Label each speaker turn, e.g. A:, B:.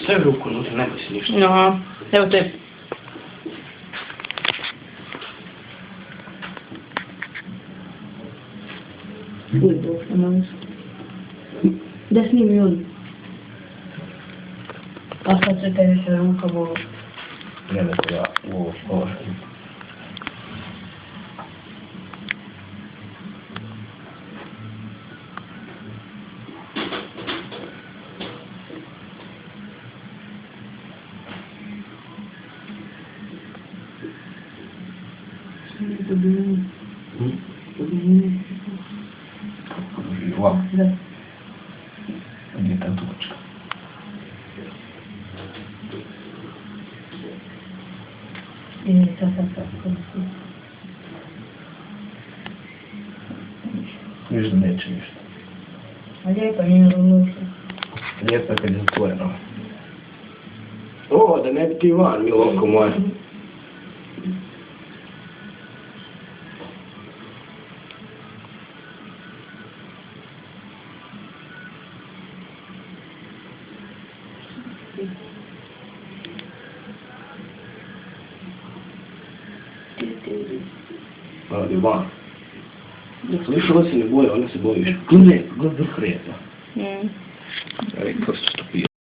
A: Stavi ruku unutra, ne boj se ništa.
B: Aha, evo te. Uvijek dok se malo. Da snimi ljudi. A sad se tebi se ruka bolo.
A: Ne da treba u ovo škola. Ovako.
B: Da.
A: Gdje je ta točka?
B: Sad.
A: Viš da neće ništa.
B: A lijepa nije nuša.
A: Lijepa kad je zatvoreno. O, da ne bi ti van, miloko moje. Ali van. Sliš, ona se ne boje, ona se boji. Gledaj, vrh reza. Rekao se što pije.